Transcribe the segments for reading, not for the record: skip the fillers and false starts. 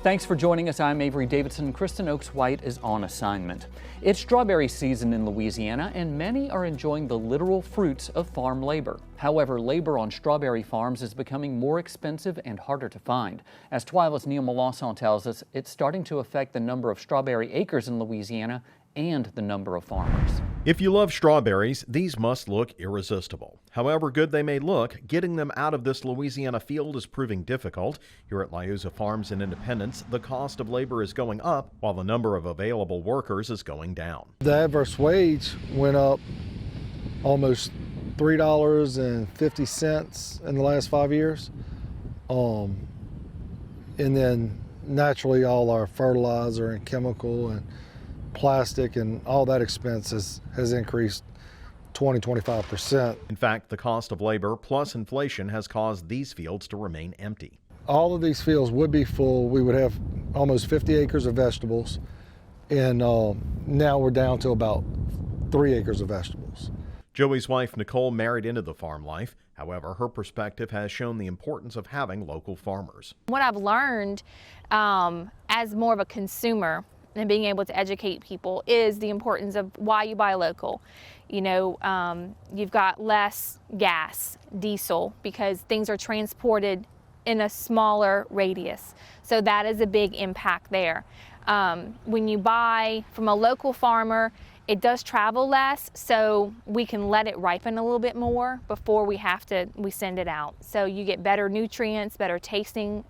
Thanks for joining us. I'm Avery Davidson. Kristen Oaks-White is on assignment. It's strawberry season in Louisiana, and many are enjoying the literal fruits of farm labor. However, labor on strawberry farms is becoming more expensive and harder to find. As TWILA's Melancon tells us, it's starting to affect the number of strawberry acres in Louisiana and the number of farmers. If you love strawberries, these must look irresistible. However good they may look, getting them out of this Louisiana field is proving difficult. Here at Liuza Farms in Independence, the cost of labor is going up while the number of available workers is going down. The adverse wage went up almost $3.50 in the last 5 years. And then naturally all our fertilizer and chemical and plastic and all that expense has increased 20–25%. In fact, the cost of labor plus inflation has caused these fields to remain empty. All of these fields would be full. We would have almost 50 acres of vegetables, and now we're down to about 3 acres of vegetables. Joey's wife, Nicole, married into the farm life. However, her perspective has shown the importance of having local farmers. What I've learned as more of a consumer and being able to educate people is the importance of why you buy local. You know, you've got less gas, diesel, because things are transported in a smaller radius. So that is a big impact there. When you buy from a local farmer, it does travel less, so we can let it ripen a little bit more before we send it out. So you get better nutrients, better tasting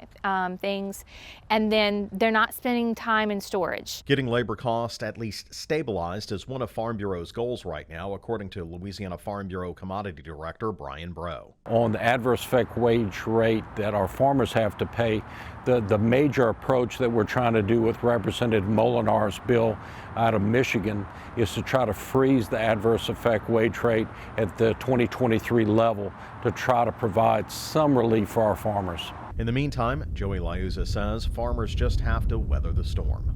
things, and then they're not spending time in storage. Getting labor cost at least stabilized is one of Farm Bureau's goals right now, according to Louisiana Farm Bureau Commodity Director Brian Breaux. On the adverse effect wage rate that our farmers have to pay, the major approach that we're trying to do with Representative Molinar's bill out of Michigan is to try to freeze the adverse effect wage rate at the 2023 level to try to provide some relief for our farmers. In the meantime, Joey Liuza says farmers just have to weather the storm.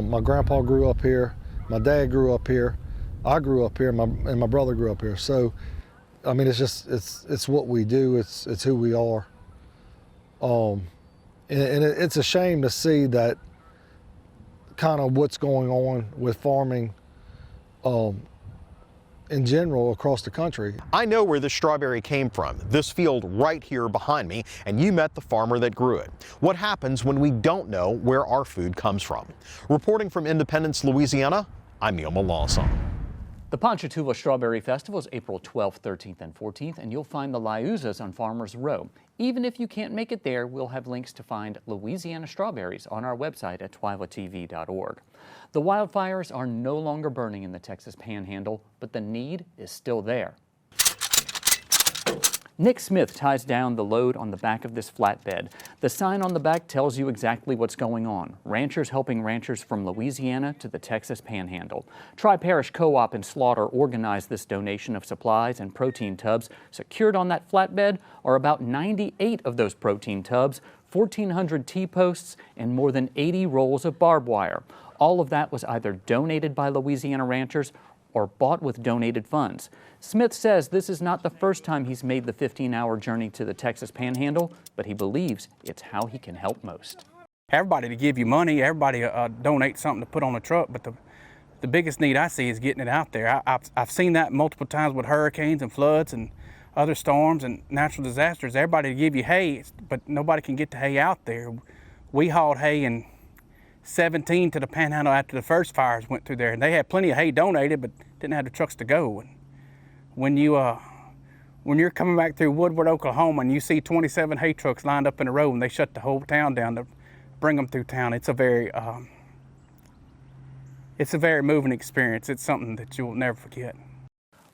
My grandpa grew up here, my dad grew up here, I grew up here, and my brother grew up here. So, I mean, it's what we do, it's who we are. And it's a shame to see that kind of what's going on with farming in general across the country. I know where this strawberry came from, this field right here behind me, and you met the farmer that grew it. What happens when we don't know where our food comes from? Reporting from Independence, Louisiana, I'm Neil Melancon. The Ponchatoula Strawberry Festival is April 12th, 13th, and 14th, and you'll find the Liuzas on Farmers Row. Even if you can't make it there, we'll have links to find Louisiana strawberries on our website at twilatv.org. The wildfires are no longer burning in the Texas Panhandle, but the need is still there. Nick Smith ties down the load on the back of this flatbed. The sign on the back tells you exactly what's going on. Ranchers helping ranchers from Louisiana to the Texas Panhandle. Tri-Parish Co-op and Slaughter organized this donation of supplies and protein tubs. Secured on that flatbed are about 98 of those protein tubs, 1,400 T-posts, and more than 80 rolls of barbed wire. All of that was either donated by Louisiana ranchers or bought with donated funds. Smith says this is not the first time he's made the 15-hour journey to the Texas Panhandle, but he believes it's how he can help most. Everybody to give you money, everybody donate something to put on the truck, but the biggest need I see is getting it out there. I've seen that multiple times with hurricanes and floods and other storms and natural disasters. Everybody to give you hay, but nobody can get the hay out there. We hauled hay in 17 to the Panhandle after the first fires went through there, and they had plenty of hay donated, but didn't have the trucks to go. And when you're coming back through Woodward, Oklahoma, and you see 27 hay trucks lined up in a row, and they shut the whole town down to bring them through town, it's a very moving experience. It's something that you'll never forget.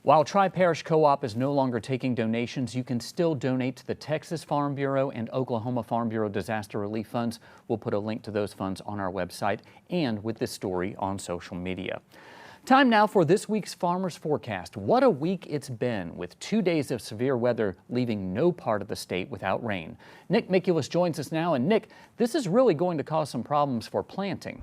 While Tri-Parish Co-op is no longer taking donations, you can still donate to the Texas Farm Bureau and Oklahoma Farm Bureau Disaster Relief Funds. We'll put a link to those funds on our website and with this story on social media. Time now for this week's Farmer's Forecast. What a week it's been, with 2 days of severe weather leaving no part of the state without rain. Nick Mikulas joins us now, and Nick, this is really going to cause some problems for planting.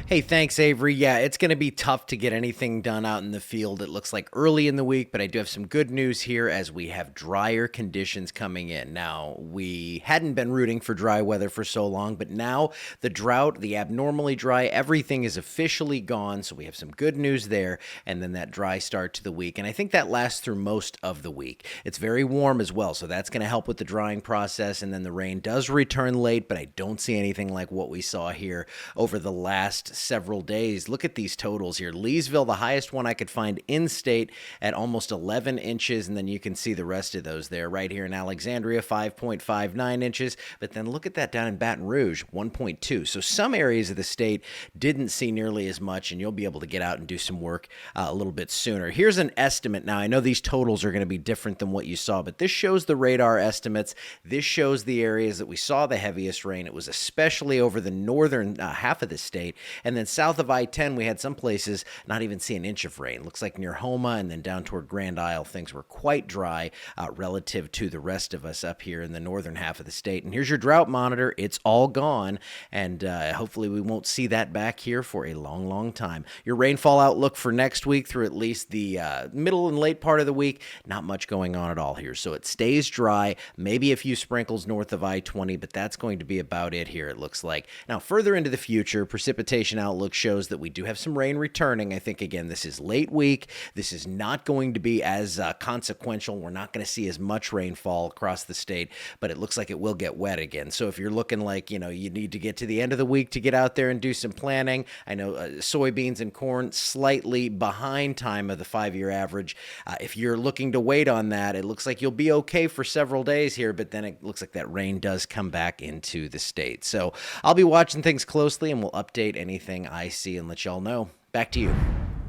Hey, thanks, Avery. Yeah, it's going to be tough to get anything done out in the field. It looks like early in the week, but I do have some good news here as we have drier conditions coming in. Now, we hadn't been rooting for dry weather for so long, but now the drought, the abnormally dry, everything is officially gone. So we have some good news there, and then that dry start to the week. And I think that lasts through most of the week. It's very warm as well, so that's going to help with the drying process. And then the rain does return late, but I don't see anything like what we saw here over the last several days. Look at these totals here. Leesville, the highest one I could find in state at almost 11 inches, and then you can see the rest of those there. Right here in Alexandria, 5.59 inches, but then look at that down in Baton Rouge, 1.2. So some areas of the state didn't see nearly as much, and you'll be able to get out and do some work a little bit sooner. Here's an estimate. Now, I know these totals are going to be different than what you saw, but this shows the radar estimates. This shows the areas that we saw the heaviest rain. It was especially over the northern half of the state, and then south of I-10, we had some places not even see an inch of rain. Looks like near Homa and then down toward Grand Isle, things were quite dry relative to the rest of us up here in the northern half of the state. And here's your drought monitor. It's all gone, and hopefully we won't see that back here for a long, long time. Your rainfall outlook for next week through at least the middle and late part of the week, not much going on at all here. So it stays dry, maybe a few sprinkles north of I-20, but that's going to be about it here, it looks like. Now, further into the future, precipitation outlook shows that we do have some rain returning. I think, again, this is late week. This is not going to be as consequential. We're not going to see as much rainfall across the state, but it looks like it will get wet again. So if you're looking like, you need to get to the end of the week to get out there and do some planting, I know soybeans and corn slightly behind time of the 5-year average. If you're looking to wait on that, it looks like you'll be okay for several days here, but then it looks like that rain does come back into the state. So I'll be watching things closely, and we'll update anything I see and let y'all know. Back to you.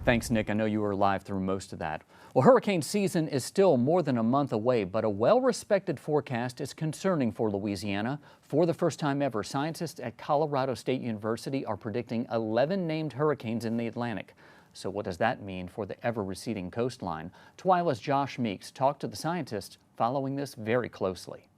Thanks, Nick. I know you were live through most of that. Well, hurricane season is still more than a month away, but a well-respected forecast is concerning for Louisiana. For the first time ever, scientists at Colorado State University are predicting 11 named hurricanes in the Atlantic. So what does that mean for the ever-receding coastline? TWILA's Josh Meeks talked to the scientists following this very closely.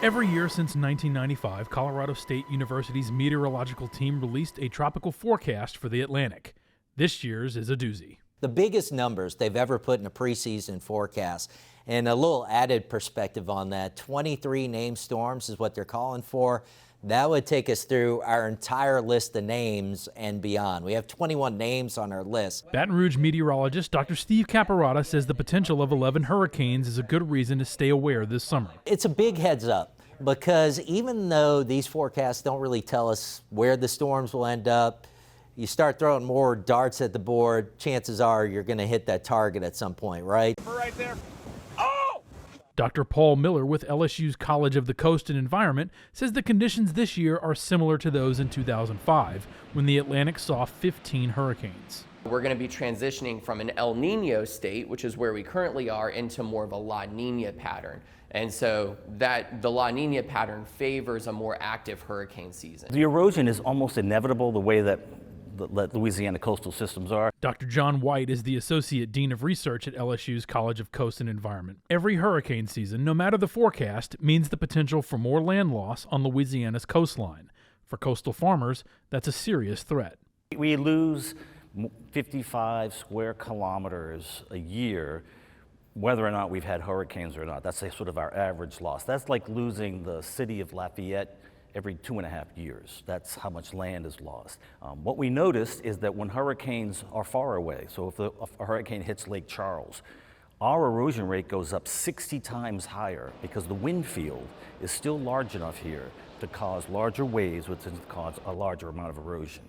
Every year since 1995, Colorado State University's meteorological team released a tropical forecast for the Atlantic. This year's is a doozy. The biggest numbers they've ever put in a preseason forecast. And a little added perspective on that, 23 named storms is what they're calling for. That would take us through our entire list of names and beyond. We have 21 names on our list. Baton Rouge meteorologist Dr. Steve Caparata says the potential of 11 hurricanes is a good reason to stay aware this summer. It's a big heads up because even though these forecasts don't really tell us where the storms will end up, you start throwing more darts at the board, chances are you're going to hit that target at some point, right? Right there. Dr. Paul Miller with LSU's College of the Coast and Environment says the conditions this year are similar to those in 2005 when the Atlantic saw 15 hurricanes. We're going to be transitioning from an El Nino state, which is where we currently are, into more of a La Nina pattern. And so that the La Nina pattern favors a more active hurricane season. The erosion is almost inevitable the way that Louisiana coastal systems are. Dr. John White is the Associate Dean of Research at LSU's College of Coast and Environment. Every hurricane season, no matter the forecast, means the potential for more land loss on Louisiana's coastline. For coastal farmers, that's a serious threat. We lose 55 square kilometers a year, whether or not we've had hurricanes or not. That's sort of our average loss. That's like losing the city of Lafayette every 2.5 years. That's how much land is lost. What we noticed is that when hurricanes are far away, so if a hurricane hits Lake Charles, our erosion rate goes up 60 times higher because the wind field is still large enough here to cause larger waves, which cause a larger amount of erosion.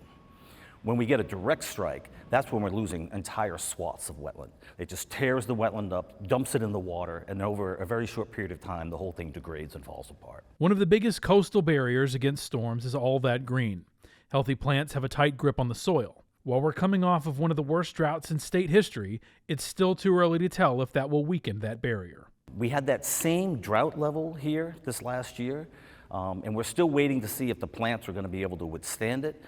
When we get a direct strike, that's when we're losing entire swaths of wetland. It just tears the wetland up, dumps it in the water, and over a very short period of time, the whole thing degrades and falls apart. One of the biggest coastal barriers against storms is all that green. Healthy plants have a tight grip on the soil. While we're coming off of one of the worst droughts in state history, it's still too early to tell if that will weaken that barrier. We had that same drought level here this last year, and we're still waiting to see if the plants are going to be able to withstand it.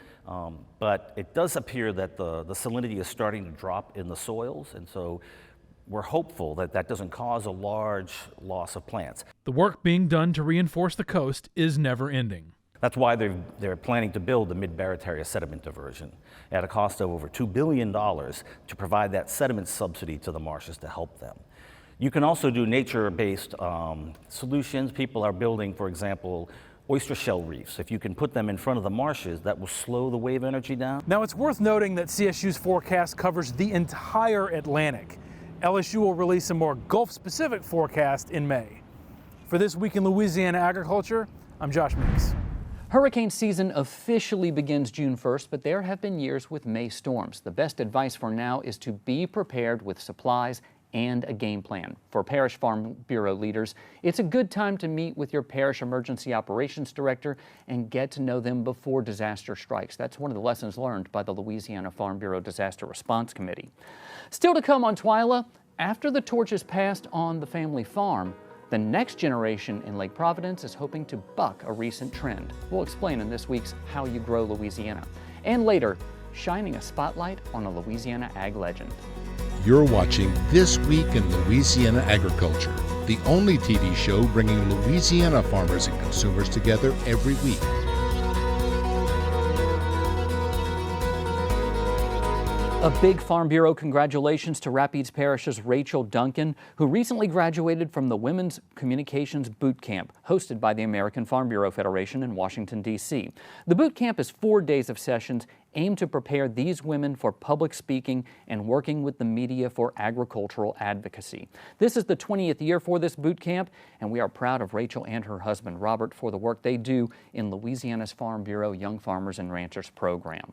But it does appear that the salinity is starting to drop in the soils, and so we're hopeful that that doesn't cause a large loss of plants. The work being done to reinforce the coast is never ending. That's why they're planning to build the mid-Barataria sediment diversion at a cost of over $2 billion to provide that sediment subsidy to the marshes to help them. You can also do nature-based solutions. People are building, for example, oyster shell reefs. If you can put them in front of the marshes, that will slow the wave energy down. Now, it's worth noting that CSU's forecast covers the entire Atlantic. LSU will release a more Gulf-specific forecast in May. For This Week in Louisiana Agriculture, I'm Josh Meeks. Hurricane season officially begins June 1st, but there have been years with May storms. The best advice for now is to be prepared with supplies and a game plan. For Parish Farm Bureau leaders, it's a good time to meet with your parish emergency operations director and get to know them before disaster strikes. That's one of the lessons learned by the Louisiana Farm Bureau Disaster Response Committee. Still to come on TWILA, after the torch is passed on the family farm, the next generation in Lake Providence is hoping to buck a recent trend. We'll explain in this week's How You Grow Louisiana. And later, shining a spotlight on a Louisiana ag legend. You're watching This Week in Louisiana Agriculture, the only TV show bringing Louisiana farmers and consumers together every week. A big Farm Bureau congratulations to Rapides Parish's Rachel Duncan, who recently graduated from the Women's Communications Boot Camp, hosted by the American Farm Bureau Federation in Washington, D.C. The boot camp is 4 days of sessions aimed to prepare these women for public speaking and working with the media for agricultural advocacy. This is the 20th year for this boot camp, and we are proud of Rachel and her husband Robert for the work they do in Louisiana's Farm Bureau Young Farmers and Ranchers program.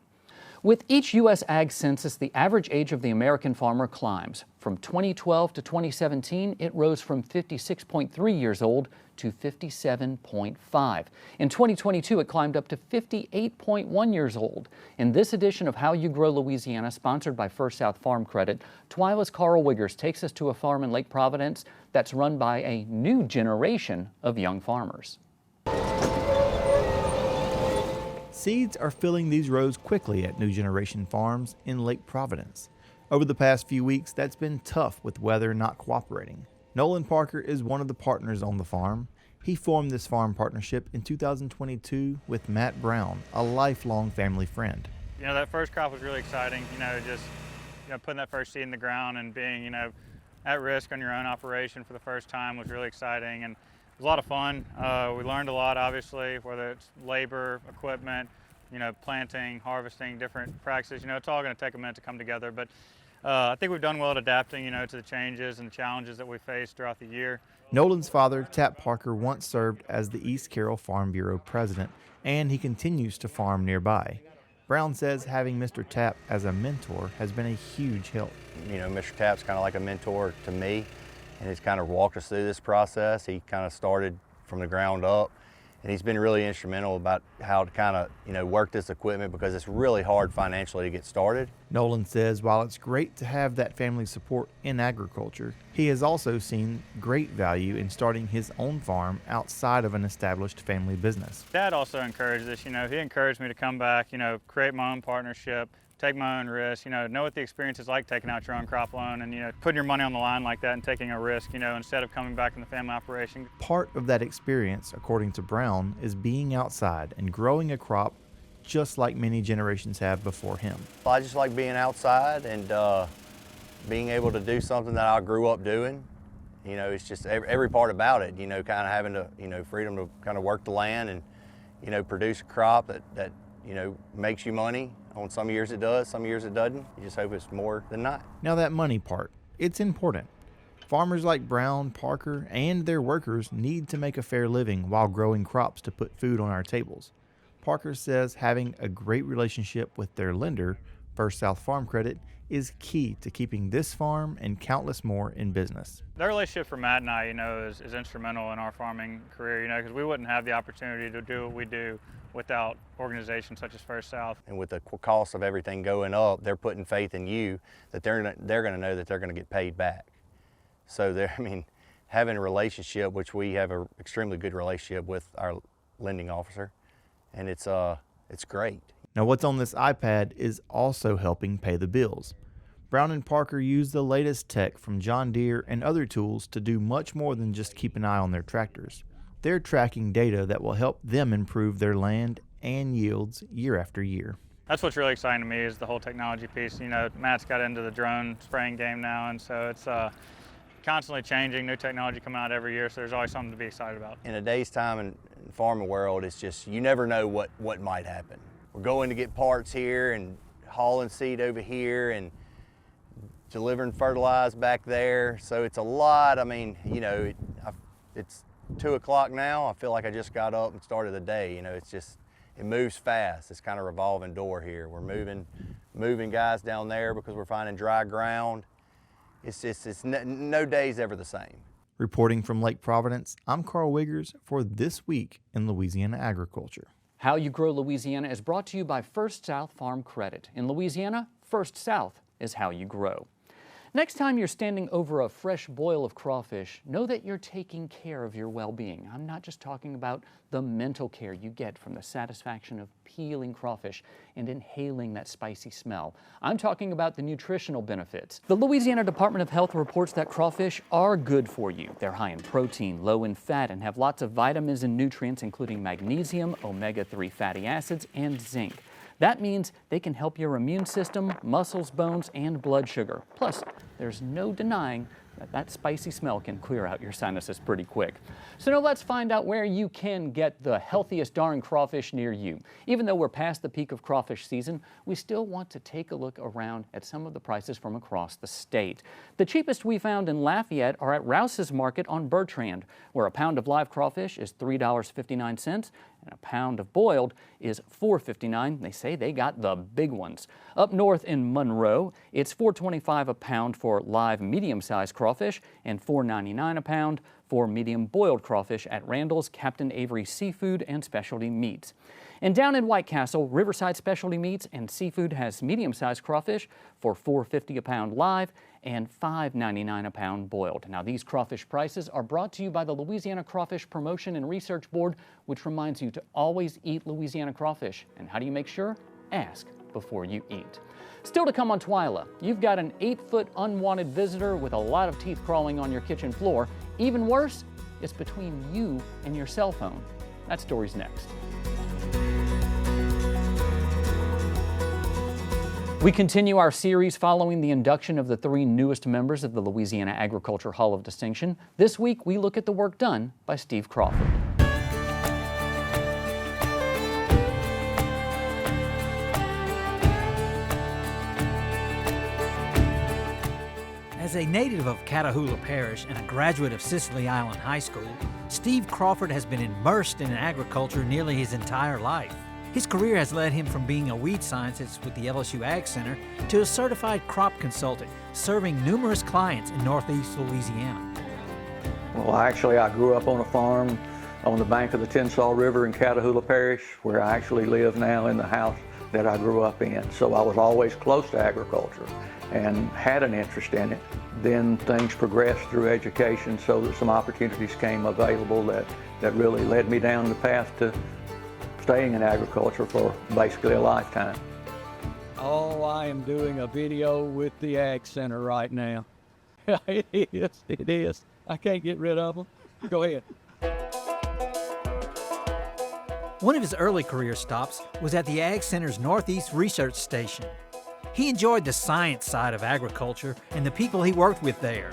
With each U.S. Ag Census, the average age of the American farmer climbs. From 2012 to 2017, it rose from 56.3 years old to 57.5. In 2022, it climbed up to 58.1 years old. In this edition of How You Grow Louisiana, sponsored by First South Farm Credit, TWILA's Karl Wiggers takes us to a farm in Lake Providence that's run by a new generation of young farmers. Seeds are filling these rows quickly at New Generation Farms in Lake Providence. Over the past few weeks, that's been tough with weather not cooperating. Nolan Parker is one of the partners on the farm. He formed this farm partnership in 2022 with Matt Brown, a lifelong family friend. You know, that first crop was really exciting. Putting that first seed in the ground and being, at risk on your own operation for the first time was really exciting. And it was a lot of fun. We learned a lot, obviously, whether it's labor, equipment, planting, harvesting, different practices. It's all going to take a minute to come together. But I think we've done well at adapting, to the changes and challenges that we faced throughout the year. Nolan's father, Tap Parker, once served as the East Carroll Farm Bureau president, and he continues to farm nearby. Brown says having Mr. Tap as a mentor has been a huge help. Mr. Tap's kind of like a mentor to me. And he's kind of walked us through this process. He kind of started from the ground up, and he's been really instrumental about how to kind of, work this equipment because it's really hard financially to get started. Nolan says while it's great to have that family support in agriculture, he has also seen great value in starting his own farm outside of an established family business. Dad also encouraged this. He encouraged me to come back, create my own partnership, take my own risk, know what the experience is like taking out your own crop loan and, putting your money on the line like that and taking a risk, instead of coming back in the family operation. Part of that experience, according to Brown, is being outside and growing a crop just like many generations have before him. I just like being outside and being able to do something that I grew up doing. It's just every part about it, kind of having to, freedom to kind of work the land and, produce a crop that makes you money. On some years it does, some years it doesn't. You just hope it's more than not. Now that money part, it's important. Farmers like Brown, Parker, and their workers need to make a fair living while growing crops to put food on our tables. Parker says having a great relationship with their lender, First South Farm Credit, is key to keeping this farm and countless more in business. The relationship for Matt and I, is instrumental in our farming career, because we wouldn't have the opportunity to do what we do without organizations such as First South. And with the cost of everything going up, they're putting faith in you that they're going to know that they're going to get paid back. So having a relationship, which we have an extremely good relationship with our lending officer, and it's great. Now what's on this iPad is also helping pay the bills. Brown and Parker use the latest tech from John Deere and other tools to do much more than just keep an eye on their tractors. they're tracking data that will help them improve their land and yields year after year. That's what's really exciting to me is the whole technology piece. You know, Matt's got into the drone spraying game now, and so it's constantly changing, new technology coming out every year, so there's always something to be excited about. In a day's time in the farming world, it's just, you never know what might happen. We're going to get parts here and hauling seed over here and delivering fertilizer back there. So it's a lot. I mean, you know, it's 2 o'clock now. I feel like I just got up and started the day. You know, it's just, it moves fast. It's kind of a revolving door here. We're moving guys down there because we're finding dry ground. It's no day's ever the same. Reporting from Lake Providence, I'm Karl Wiggers for This Week in Louisiana Agriculture. How You Grow Louisiana is brought to you by First South Farm Credit. In Louisiana, First South is how you grow. Next time you're standing over a fresh boil of crawfish, know that you're taking care of your well-being. I'm not just talking about the mental care you get from the satisfaction of peeling crawfish and inhaling that spicy smell. I'm talking about the nutritional benefits. The Louisiana Department of Health reports that crawfish are good for you. They're high in protein, low in fat, and have lots of vitamins and nutrients, including magnesium, omega-3 fatty acids, and zinc. That means they can help your immune system, muscles, bones, and blood sugar. Plus, there's no denying that spicy smell can clear out your sinuses pretty quick. So now let's find out where you can get the healthiest darn crawfish near you. Even though we're past the peak of crawfish season, we still want to take a look around at some of the prices from across the state. The cheapest we found in Lafayette are at Rouse's Market on Bertrand, where a pound of live crawfish is $3.59 and a pound of boiled is $4.59. They say they got the big ones. Up north in Monroe, it's $4.25 a pound for live medium-sized crawfish and $4.99 a pound for medium boiled crawfish at Randall's, Captain Avery Seafood and Specialty Meats. And down in White Castle, Riverside Specialty Meats and Seafood has medium-sized crawfish for $4.50 a pound live and $5.99 a pound boiled. Now, these crawfish prices are brought to you by the Louisiana Crawfish Promotion and Research Board, which reminds you to always eat Louisiana crawfish. And how do you make sure? Ask before you eat. Still to come on TWILA, you've got an 8-foot unwanted visitor with a lot of teeth crawling on your kitchen floor. Even worse, it's between you and your cell phone. That story's next. We continue our series following the induction of the 3 newest members of the Louisiana Agriculture Hall of Distinction. This week, we look at the work done by Steve Crawford. As a native of Catahoula Parish and a graduate of Sicily Island High School, Steve Crawford has been immersed in agriculture nearly his entire life. His career has led him from being a weed scientist with the LSU Ag Center to a certified crop consultant, serving numerous clients in Northeast Louisiana. Well, actually, I grew up on a farm on the bank of the Tensas River in Catahoula Parish, where I actually live now in the house that I grew up in. So I was always close to agriculture and had an interest in it. Then things progressed through education so that some opportunities came available that really led me down the path to staying in agriculture for basically a lifetime. Oh, I am doing a video with the Ag Center right now. It is. I can't get rid of them. Go ahead. One of his early career stops was at the Ag Center's Northeast Research Station. He enjoyed the science side of agriculture and the people he worked with there.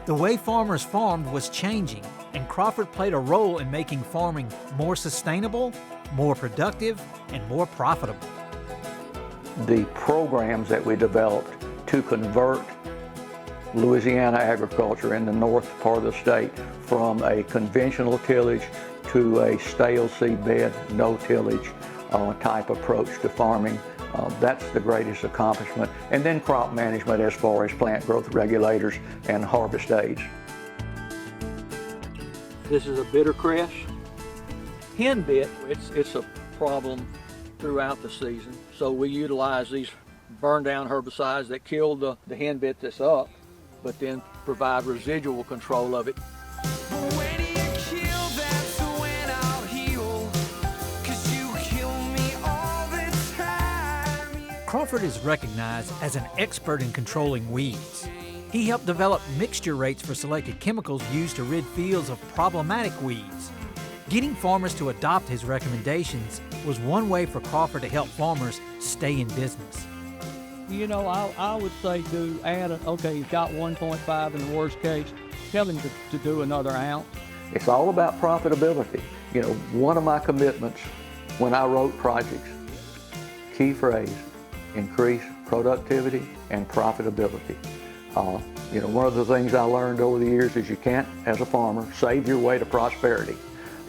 The way farmers farmed was changing, and Crawford played a role in making farming more sustainable, more productive, and more profitable. The programs that we developed to convert Louisiana agriculture in the north part of the state from a conventional tillage to a stale seedbed, no tillage type approach to farming. That's the greatest accomplishment. And then crop management as far as plant growth regulators and harvest aids. This is a bitter cress. Hen bit, it's a problem throughout the season. So we utilize these burn down herbicides that kill the hen bit that's up, but then provide residual control of it. Crawford is recognized as an expert in controlling weeds. He helped develop mixture rates for selected chemicals used to rid fields of problematic weeds. Getting farmers to adopt his recommendations was one way for Crawford to help farmers stay in business. You know, I would say to add, okay, he's got 1.5 in the worst case, tell him to do another ounce. It's all about profitability. You know, one of my commitments when I wrote projects, key phrase, increase productivity and profitability. You know, one of the things I learned over the years is you can't, as a farmer, save your way to prosperity,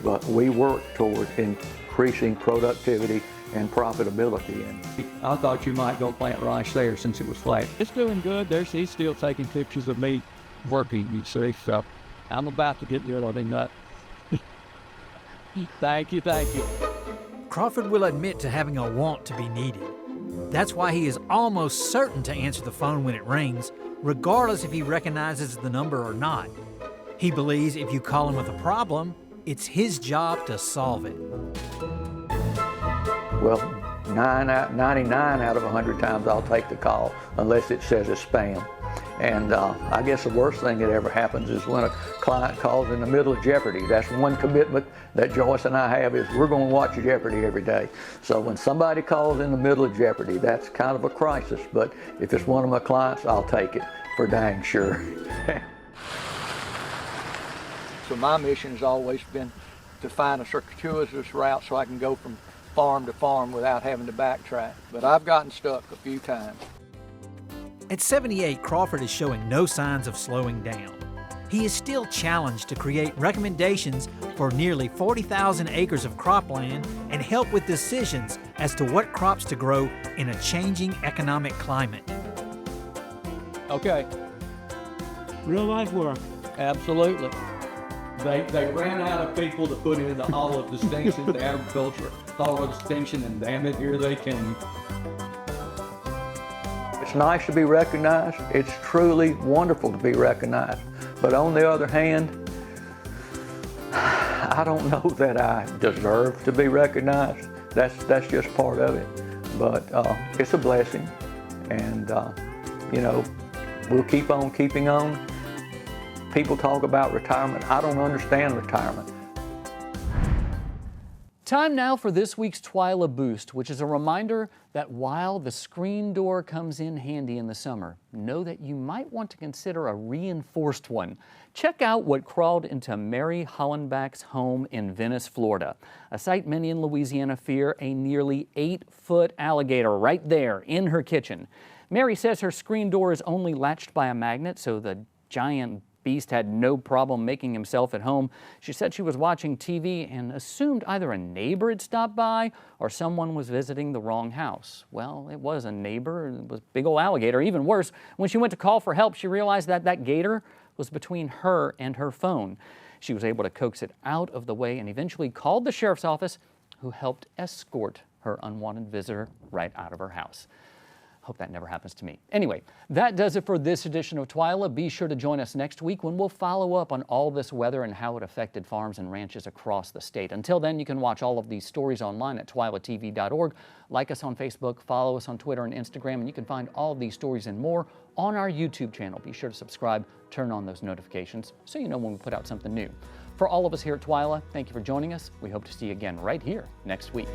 but we work toward increasing productivity and profitability. And I thought you might go plant rice there since it was flat. It's doing good. He's still taking pictures of me working, you see, so I'm about to get rid of him nut. Thank you. Crawford will admit to having a want to be needed. That's why he is almost certain to answer the phone when it rings, regardless if he recognizes the number or not. He believes if you call him with a problem, it's his job to solve it. Well, 99 out of 100 times I'll take the call unless it says it's spam. And I guess the worst thing that ever happens is when a client calls in the middle of Jeopardy. That's one commitment that Joyce and I have, is we're going to watch Jeopardy every day. So when somebody calls in the middle of Jeopardy, that's kind of a crisis. But if it's one of my clients, I'll take it for dang sure. So my mission has always been to find a circuitous route so I can go from farm to farm without having to backtrack. But I've gotten stuck a few times. At 78, Crawford is showing no signs of slowing down. He is still challenged to create recommendations for nearly 40,000 acres of cropland and help with decisions as to what crops to grow in a changing economic climate. Okay. Real life work. Absolutely. They ran out of people to put in the olive distinction, the agriculture olive distinction, and damn it, here they came. It's nice to be recognized. It's truly wonderful to be recognized. But on the other hand, I don't know that I deserve to be recognized. That's just part of it. But it's a blessing. And, you know, we'll keep on keeping on. People talk about retirement. I don't understand retirement. Time now for this week's Twia Boost, which is a reminder that while the screen door comes in handy in the summer, know that you might want to consider a reinforced one. Check out what crawled into Mary Hollenbach's home in Venice, Florida, a sight many in Louisiana fear, a nearly 8-foot alligator right there in her kitchen. Mary says her screen door is only latched by a magnet, so the giant beast had no problem making himself at home. She said she was watching TV and assumed either a neighbor had stopped by or someone was visiting the wrong house. Well, it was a neighbor. It was a big old alligator. Even worse, when she went to call for help, she realized that that gator was between her and her phone. She was able to coax it out of the way and eventually called the sheriff's office, who helped escort her unwanted visitor right out of her house. Hope that never happens to me. Anyway, that does it for this edition of TWILA. Be sure to join us next week when we'll follow up on all this weather and how it affected farms and ranches across the state. Until then, you can watch all of these stories online at twilatv.org. Like us on Facebook, follow us on Twitter and Instagram, and you can find all of these stories and more on our YouTube channel. Be sure to subscribe, turn on those notifications so you know when we put out something new. For all of us here at TWILA, thank you for joining us. We hope to see you again right here next week.